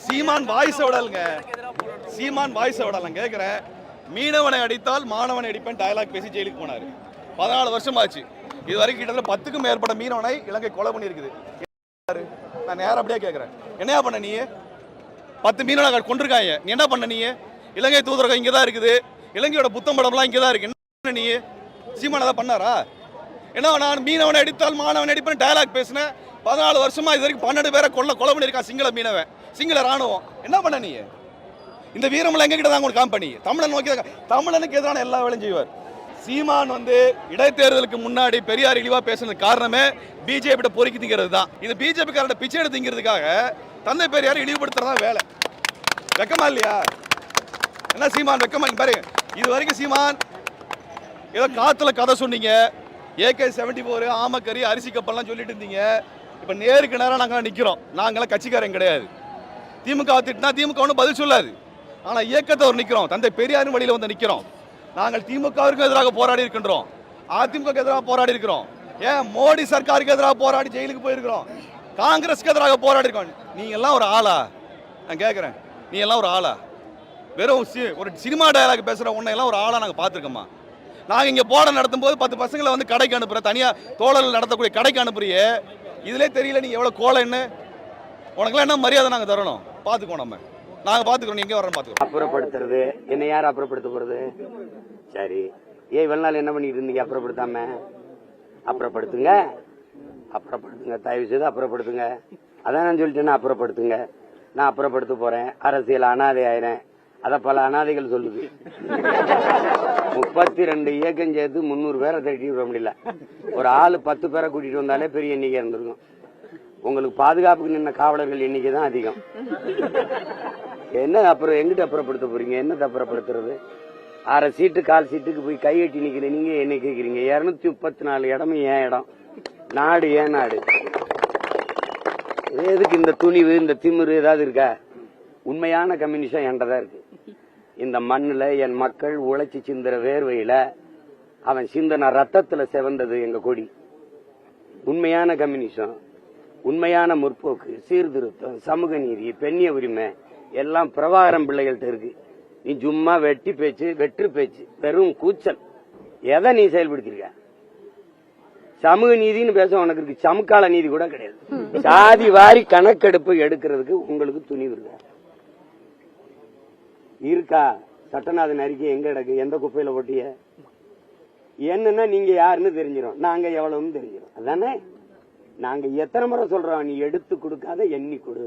சீமான் voice விடலுங்க, சீமான் voice விடலாம் கேட்குறேன். மீனவனை அடித்தால் மாணவனை அடிப்பேன் டயலாக் பேசி ஜெயிலுக்கு போனார். 14 வருஷம் ஆச்சு. இது வரைக்கும் கிட்டத்தட்ட 10க்கும் மேற்பட்ட மீனவனை இலங்கை கொலை பண்ணியிருக்குது. நான் நேரம் அப்படியே கேட்குறேன், என்னையா பண்ண நீ? 10 மீனவனை கொண்டிருக்காங்க, நீ என்ன பண்ண நீ? இலங்கை தூதரகம் இங்கே தான் இருக்குது, இலங்கையோட புத்தம் படம்லாம் இங்கே தான் இருக்கு. என்ன நீ? சீமான் அதை பண்ணாரா? ஏன்னா நான் மீனவனை அடித்தால் மாணவனை அடிப்பேன் டயலாக் பேசினேன். 14 வருஷமா இது வரைக்கும் 12 பேரை கொலை பண்ணியிருக்கான் சிங்கள மீனவன், சிங்கள ராணுவம். என்ன பண்ண நீ? இந்த வீரமலை எங்ககிட்ட தான் உங்களுக்கு காம்பனி. தமிழன் நோக்கி தமிழனுக்கு எதிரான எல்லா வேலையும் செய்வார். சீமான் இடைத்தேர்தலுக்கு முன்னாடி பெரியார் இழிவா பேசுனதுக்கு காரணமே பிஜேபி பொறுக்கி திங்கிறது தான். இது பிஜேபி காரட பிச்சை எடுத்து திங்கிறதுக்காக தந்தை பெரியார் இழிவுபடுத்துறதா வேலை. வெக்கமா இல்லையா? என்ன சீமான் வெக்கமா? பாருங்க, இது வரைக்கும் சீமான் ஏதோ காத்துல கதை சொன்னீங்க, AK-74 ஆமக்கறி அரிசி கப்பல்லாம் சொல்லிட்டு இருந்தீங்க. இப்ப நேருக்கு நேரம் நாங்க நிக்கிறோம். நாங்களாம் கட்சிக்காரங்க கிடையாது. திமுக திட்டினா திமுக ஒன்றும் பதில் சொல்லாது. ஆனா இயக்கத்தை ஒரு நிக்கிறோம், தந்தை பெரியாரின் வழியில வந்து நிக்கிறோம். நாங்கள் திமுகவிற்கு எதிராக போராடி இருக்கின்றோம், அதிமுக எதிராக போராடி இருக்கிறோம், ஏன் மோடி சர்க்காருக்கு எதிராக போராடி ஜெயிலுக்கு போயிருக்கிறோம், காங்கிரஸ்க்கு எதிராக போராடி இருக்கோம். நீங்க எல்லாம் ஒரு ஆளா? நான் கேட்கிறேன், நீ எல்லாம் ஒரு ஆளா? வெறும் ஒரு சினிமா டயலாக் பேசுற உன்னை எல்லாம் ஒரு ஆளா நாங்க பார்த்துருக்கோமா? நாங்க இங்க போட நடத்தும் போது 10 பசங்களை கடைக்கு அனுப்புற, தனியா தோழர்கள் நடத்தக்கூடிய கடைக்கு அனுப்புறியே, இதுலேயே தெரியல நீ எவ்வளவு கோலைன்னு. உனக்குலாம் என்ன மரியாதை நாங்க தரணும்? பாத்துக்கோ, நாங்க பாத்துக்கிறோம், நீங்க வரணும் பாத்துக்கிறோம். அப்புறப்படுத்துறது என்ன? யார் அப்புறப்படுத்த போறது? சரி, ஏன் இவ்வளவு நாள் என்ன பண்ணிட்டு இருந்தீங்க? அப்புறப்படுத்தாம அப்புறப்படுத்துங்க, அப்புறப்படுத்துங்க, தயவு செய்து அப்புறப்படுத்துங்க. அதான் நான் சொல்லிட்டேன்னா அப்புறப்படுத்துங்க. நான் அப்புறப்படுத்த போறேன், அரசியல் அனாதை ஆயிரேன். அத பல அனாதைகள் சொல்லுது. 32 இயக்கம் சேர்த்து 300 பேரை திரட்டி விட முடியல. ஒரு ஆளு 10 பேரை கூட்டிட்டு வந்தாலே பெரிய எண்ணிக்கை இருந்திருக்கும். உங்களுக்கு பாதுகாப்புக்கு நின்ன காவலர்கள் எண்ணிக்கை தான் அதிகம். என்ன அப்புறம் எங்கிட்ட அப்புறப்படுத்த போறீங்க? என்ன அப்புறப்படுத்துறது? 6 சீட்டு 1/4 சீட்டுக்கு போய் கையெட்டி நிக்கிற நீங்க என்ன கேக்குறீங்க? 234 இடமும் ஏன் இடம்? நாடு ஏன் நாடு? எதுக்கு இந்த துணிவு, இந்த திமிரு ஏதாவது இருக்கா? உண்மையான கம்யூனிசம் என்றதான் இருக்கு. இந்த மண்ணுல என் மக்கள் உழைச்சி சிந்துற வேர்வையில அவன் சிந்தன ரத்தத்துல செவந்தது எங்க கொடி. உண்மையான கம்யூனிசம், உண்மையான முற்போக்கு, சீர்திருத்தம், சமூக நீதி, பெண்ணிய உரிமை எல்லாம் பிரபாகரன் பிள்ளைகள்ட்ட இருக்கு. நீ சும்மா வெட்டி பேச்சு, வெற்று பேச்சு, வெறும் கூச்சல். எதை நீ செயல்படுத்திருக்க? சமூக நீதினு பேச உனக்கு இருக்கு, சமுக்கால நீதி கூட கிடையாது. சாதி வாரி கணக்கெடுப்பு எடுக்கிறதுக்கு உங்களுக்கு துணிவு இருக்கா? சட்டநாதன் அறிக்கை எங்க கிடக்கு? எந்த குப்பையில போட்டிய? என்னன்னா நீங்க யாருன்னு தெரிஞ்சிடும், நாங்க எவ்வளவுன்னு தெரிஞ்சிடும். அதானே நாங்க எத்தனை முறை சொல்றோம், நீ எடுத்து கொடுக்காத எண்ணி கொடு.